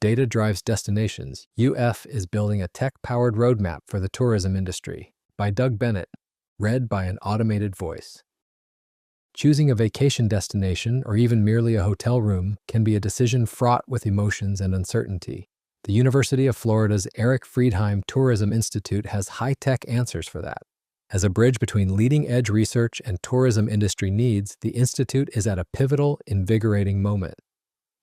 Data Drives Destinations, UF is building a tech-powered roadmap for the tourism industry, by Doug Bennett, read by an automated voice. Choosing a vacation destination or even merely a hotel room can be a decision fraught with emotions and uncertainty. The University of Florida's Friedheim Tourism Institute has high-tech answers for that. As a bridge between leading-edge research and tourism industry needs, the Institute is at a pivotal, invigorating moment.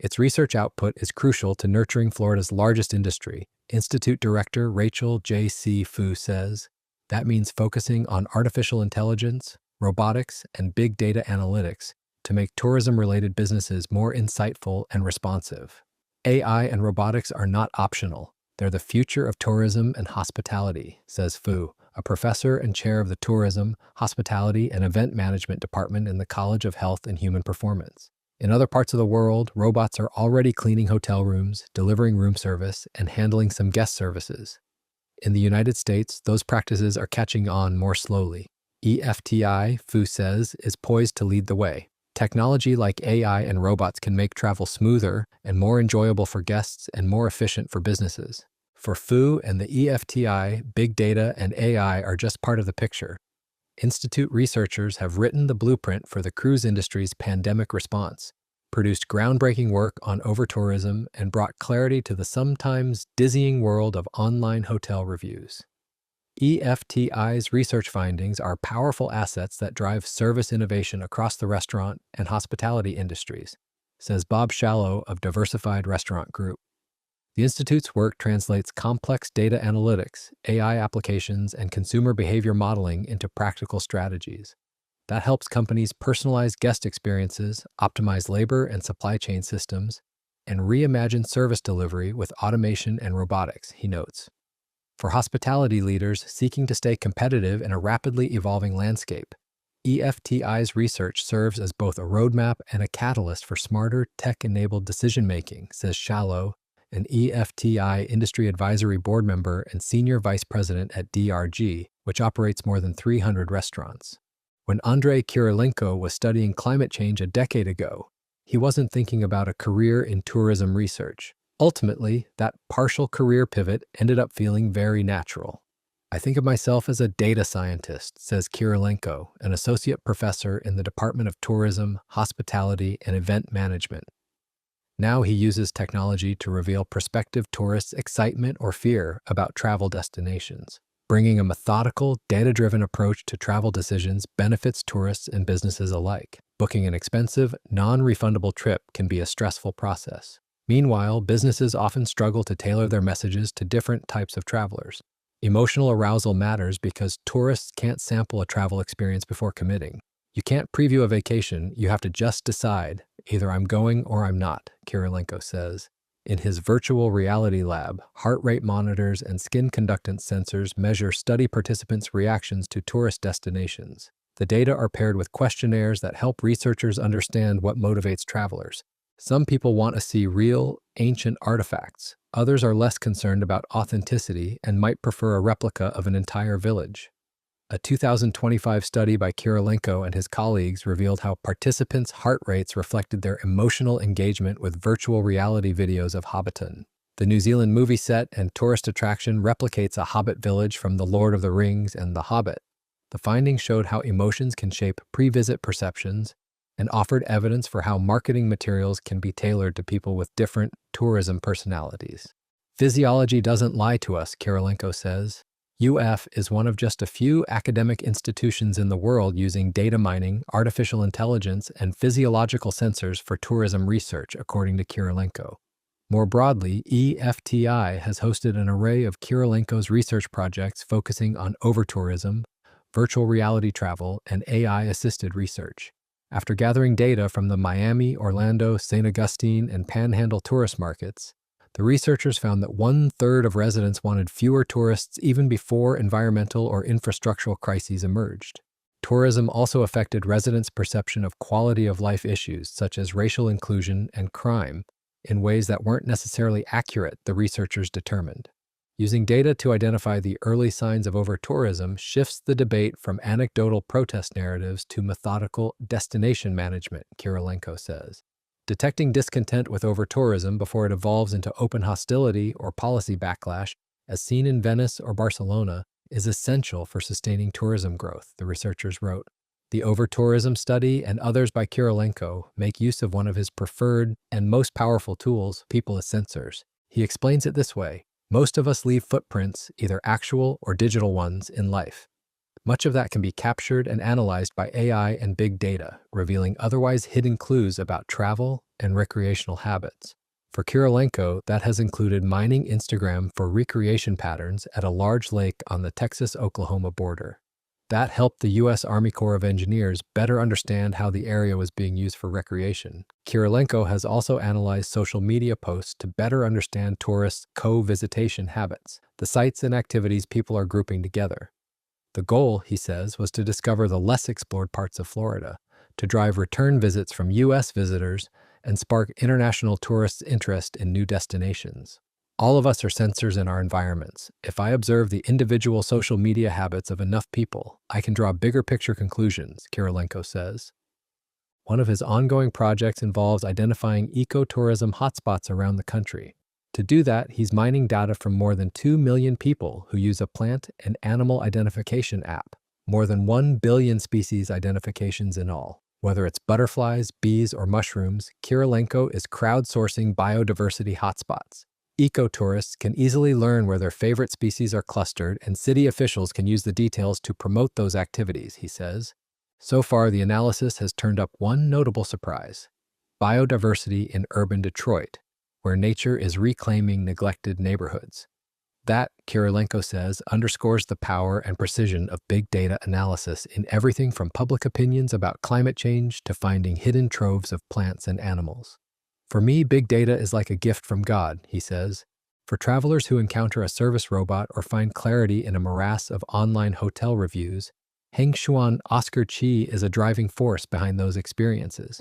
Its research output is crucial to nurturing Florida's largest industry. Institute Director Rachel J.C. Fu says, that means focusing on artificial intelligence, robotics, and big data analytics to make tourism-related businesses more insightful and responsive. AI and robotics are not optional. They're the future of tourism and hospitality, says Fu, a professor and chair of the Tourism, Hospitality, and Event Management Department in the College of Health and Human Performance. In other parts of the world, robots are already cleaning hotel rooms, delivering room service, and handling some guest services. In the United States, those practices are catching on more slowly. EFTI, Fu says, is poised to lead the way. Technology like AI and robots can make travel smoother and more enjoyable for guests and more efficient for businesses. For Fu and the EFTI, big data and AI are just part of the picture. Institute researchers have written the blueprint for the cruise industry's pandemic response, produced groundbreaking work on overtourism, and brought clarity to the sometimes dizzying world of online hotel reviews. EFTI's research findings are powerful assets that drive service innovation across the restaurant and hospitality industries, says Bob Shallow of Diversified Restaurant Group. The Institute's work translates complex data analytics, AI applications, and consumer behavior modeling into practical strategies. That helps companies personalize guest experiences, optimize labor and supply chain systems, and reimagine service delivery with automation and robotics, he notes. For hospitality leaders seeking to stay competitive in a rapidly evolving landscape, EFTI's research serves as both a roadmap and a catalyst for smarter, tech-enabled decision-making, says Shallow, an EFTI Industry Advisory Board member and Senior Vice President at DRG, which operates more than 300 restaurants. When Andrei Kirilenko was studying climate change a decade ago, he wasn't thinking about a career in tourism research. Ultimately, that partial career pivot ended up feeling very natural. I think of myself as a data scientist, says Kirilenko, an associate professor in the Department of Tourism, Hospitality, and Event Management. Now he uses technology to reveal prospective tourists' excitement or fear about travel destinations. Bringing a methodical, data-driven approach to travel decisions benefits tourists and businesses alike. Booking an expensive, non-refundable trip can be a stressful process. Meanwhile, businesses often struggle to tailor their messages to different types of travelers. Emotional arousal matters because tourists can't sample a travel experience before committing. You can't preview a vacation, you have to just decide, either I'm going or I'm not, Kirilenko says. In his virtual reality lab, heart rate monitors and skin conductance sensors measure study participants' reactions to tourist destinations. The data are paired with questionnaires that help researchers understand what motivates travelers. Some people want to see real, ancient artifacts. Others are less concerned about authenticity and might prefer a replica of an entire village. A 2025 study by Kirilenko and his colleagues revealed how participants' heart rates reflected their emotional engagement with virtual reality videos of Hobbiton. The New Zealand movie set and tourist attraction replicates a hobbit village from The Lord of the Rings and The Hobbit. The findings showed how emotions can shape pre-visit perceptions and offered evidence for how marketing materials can be tailored to people with different tourism personalities. Physiology doesn't lie to us, Kirilenko says. UF is one of just a few academic institutions in the world using data mining, artificial intelligence, and physiological sensors for tourism research, according to Kirilenko. More broadly, EFTI has hosted an array of Kirilenko's research projects focusing on overtourism, virtual reality travel, and AI-assisted research. After gathering data from the Miami, Orlando, St. Augustine, and Panhandle tourist markets, the researchers found that 1/3 of residents wanted fewer tourists even before environmental or infrastructural crises emerged. Tourism also affected residents' perception of quality of life issues such as racial inclusion and crime in ways that weren't necessarily accurate, the researchers determined. Using data to identify the early signs of overtourism shifts the debate from anecdotal protest narratives to methodical destination management, Kirilenko says. Detecting discontent with overtourism before it evolves into open hostility or policy backlash, as seen in Venice or Barcelona, is essential for sustaining tourism growth, the researchers wrote. The overtourism study and others by Kirilenko make use of one of his preferred and most powerful tools, people as sensors. He explains it this way: most of us leave footprints, either actual or digital ones, in life. Much of that can be captured and analyzed by AI and big data, revealing otherwise hidden clues about travel and recreational habits. For Kirilenko, that has included mining Instagram for recreation patterns at a large lake on the Texas-Oklahoma border. That helped the U.S. Army Corps of Engineers better understand how the area was being used for recreation. Kirilenko has also analyzed social media posts to better understand tourists' co-visitation habits, the sites and activities people are grouping together. The goal, he says, was to discover the less explored parts of Florida, to drive return visits from U.S. visitors, and spark international tourists' interest in new destinations. All of us are sensors in our environments. If I observe the individual social media habits of enough people, I can draw bigger picture conclusions, Kirilenko says. One of his ongoing projects involves identifying ecotourism hotspots around the country. To do that, he's mining data from more than 2 million people who use a plant and animal identification app, more than 1 billion species identifications in all. Whether it's butterflies, bees, or mushrooms, Kirilenko is crowdsourcing biodiversity hotspots. Ecotourists can easily learn where their favorite species are clustered, and city officials can use the details to promote those activities, he says. So far, the analysis has turned up one notable surprise: biodiversity in urban Detroit, where nature is reclaiming neglected neighborhoods. That, Kirilenko says, underscores the power and precision of big data analysis in everything from public opinions about climate change to finding hidden troves of plants and animals. For me, big data is like a gift from God, he says. For travelers who encounter a service robot or find clarity in a morass of online hotel reviews, Hengshuan Oscar Chi is a driving force behind those experiences.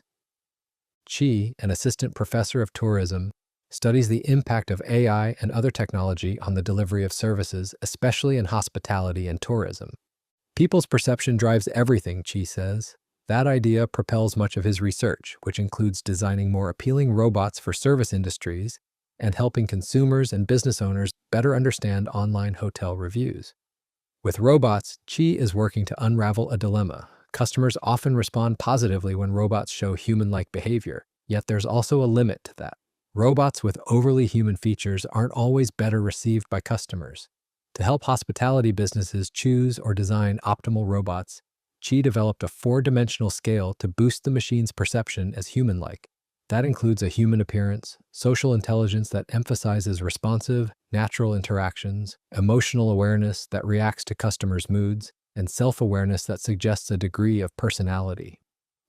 Chi, an assistant professor of tourism, studies the impact of AI and other technology on the delivery of services, especially in hospitality and tourism. People's perception drives everything, Chi says. That idea propels much of his research, which includes designing more appealing robots for service industries and helping consumers and business owners better understand online hotel reviews. With robots, Chi is working to unravel a dilemma. Customers often respond positively when robots show human-like behavior, yet there's also a limit to that. Robots with overly human features aren't always better received by customers. To help hospitality businesses choose or design optimal robots, Chi developed a 4-dimensional scale to boost the machine's perception as human-like. That includes a human appearance, social intelligence that emphasizes responsive, natural interactions, emotional awareness that reacts to customers' moods, and self-awareness that suggests a degree of personality.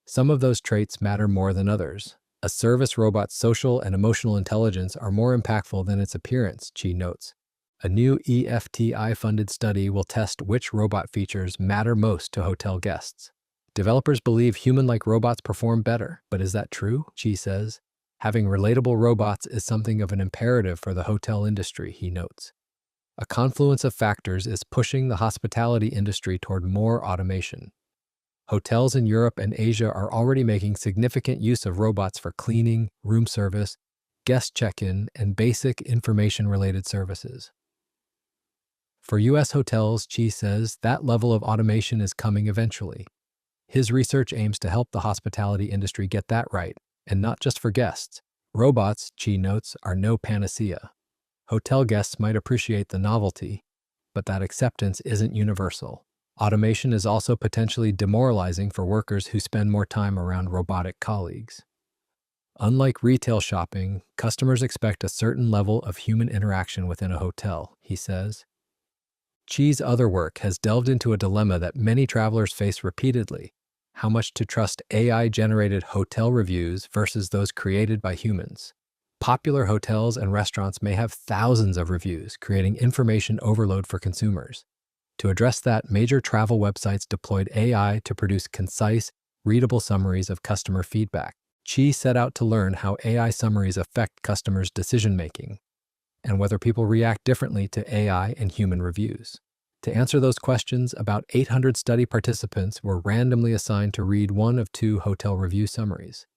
Some of those traits matter more than others. A service robot's social and emotional intelligence are more impactful than its appearance, Chi notes. A new EFTI-funded study will test which robot features matter most to hotel guests. Developers believe human-like robots perform better, but is that true? Chi says. Having relatable robots is something of an imperative for the hotel industry, he notes. A confluence of factors is pushing the hospitality industry toward more automation. Hotels in Europe and Asia are already making significant use of robots for cleaning, room service, guest check-in, and basic information-related services. For U.S. hotels, Chi says, that level of automation is coming eventually. His research aims to help the hospitality industry get that right, and not just for guests. Robots, Chi notes, are no panacea. Hotel guests might appreciate the novelty, but that acceptance isn't universal. Automation is also potentially demoralizing for workers who spend more time around robotic colleagues. Unlike retail shopping, customers expect a certain level of human interaction within a hotel, he says. Chi's other work has delved into a dilemma that many travelers face repeatedly: how much to trust AI-generated hotel reviews versus those created by humans. Popular hotels and restaurants may have thousands of reviews, creating information overload for consumers. To address that, major travel websites deployed AI to produce concise, readable summaries of customer feedback. Chi set out to learn how AI summaries affect customers' decision-making and whether people react differently to AI and human reviews. To answer those questions, about 800 study participants were randomly assigned to read one of 2 hotel review summaries.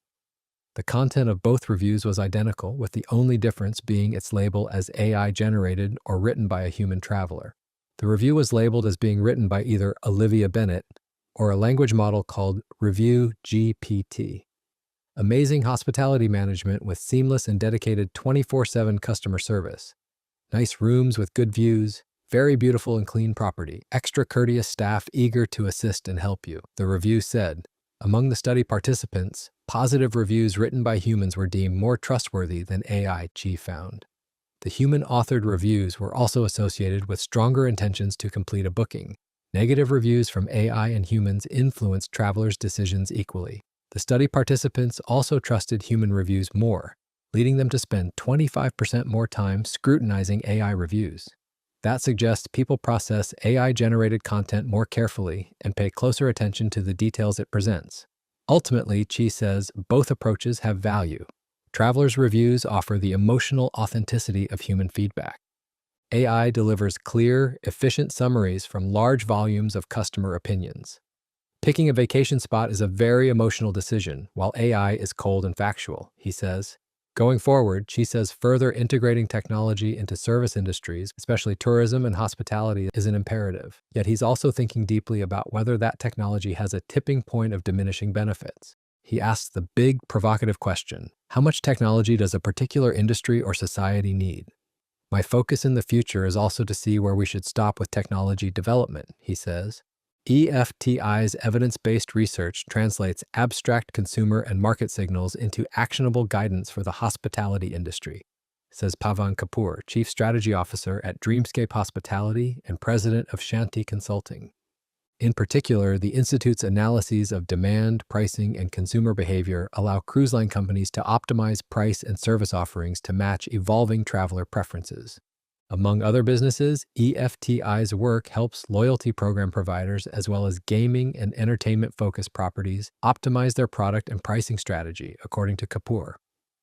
The content of both reviews was identical, with the only difference being its label as AI generated or written by a human traveler. The review was labeled as being written by either Olivia Bennett or a language model called Review GPT. Amazing hospitality management with seamless and dedicated 24/7 customer service. Nice rooms with good views, very beautiful and clean property, extra courteous staff eager to assist and help you, the review said. Among the study participants, positive reviews written by humans were deemed more trustworthy than AI, Chi found. The human-authored reviews were also associated with stronger intentions to complete a booking. Negative reviews from AI and humans influenced travelers' decisions equally. The study participants also trusted human reviews more, leading them to spend 25% more time scrutinizing AI reviews. That suggests people process AI-generated content more carefully and pay closer attention to the details it presents. Ultimately, Chi says both approaches have value. Travelers' reviews offer the emotional authenticity of human feedback. AI delivers clear, efficient summaries from large volumes of customer opinions. Picking a vacation spot is a very emotional decision, while AI is cold and factual, he says. Going forward, Chi says further integrating technology into service industries, especially tourism and hospitality, is an imperative. Yet he's also thinking deeply about whether that technology has a tipping point of diminishing benefits. He asks the big, provocative question: how much technology does a particular industry or society need? My focus in the future is also to see where we should stop with technology development, he says. EFTI's evidence-based research translates abstract consumer and market signals into actionable guidance for the hospitality industry, says Pavan Kapoor, Chief Strategy Officer at Dreamscape Hospitality and President of Shanti Consulting. In particular, the Institute's analyses of demand, pricing, and consumer behavior allow cruise line companies to optimize price and service offerings to match evolving traveler preferences. Among other businesses, EFTI's work helps loyalty program providers as well as gaming and entertainment-focused properties optimize their product and pricing strategy, according to Kapoor.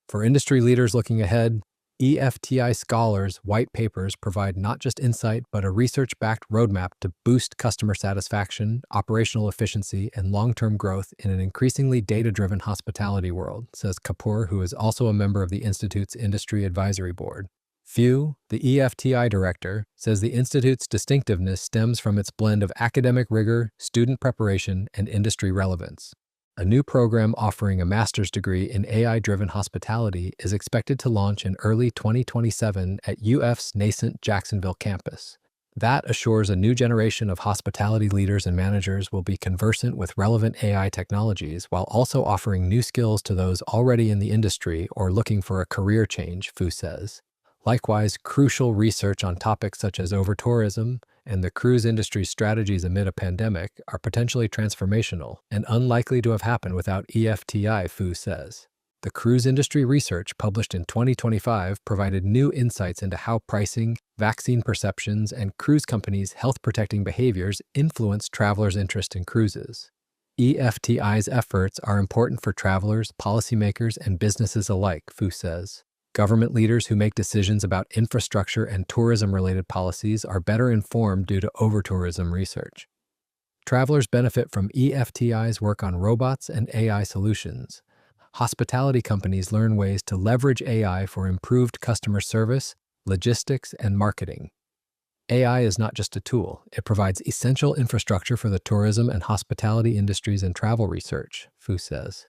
For industry leaders looking ahead, EFTI Scholars' white papers provide not just insight but a research-backed roadmap to boost customer satisfaction, operational efficiency, and long-term growth in an increasingly data-driven hospitality world, says Kapoor, who is also a member of the Institute's Industry Advisory Board. Few, the EFTI director, says the Institute's distinctiveness stems from its blend of academic rigor, student preparation, and industry relevance. A new program offering a master's degree in AI-driven hospitality is expected to launch in early 2027 at UF's nascent Jacksonville campus. That assures a new generation of hospitality leaders and managers will be conversant with relevant AI technologies while also offering new skills to those already in the industry or looking for a career change, Fu says. Likewise, crucial research on topics such as overtourism and the cruise industry's strategies amid a pandemic are potentially transformational and unlikely to have happened without EFTI, Fu says. The cruise industry research published in 2025 provided new insights into how pricing, vaccine perceptions, and cruise companies' health-protecting behaviors influence travelers' interest in cruises. EFTI's efforts are important for travelers, policymakers, and businesses alike, Fu says. Government leaders who make decisions about infrastructure and tourism-related policies are better informed due to overtourism research. Travelers benefit from EFTI's work on robots and AI solutions. Hospitality companies learn ways to leverage AI for improved customer service, logistics, and marketing. AI is not just a tool, it provides essential infrastructure for the tourism and hospitality industries and travel research, Fu says.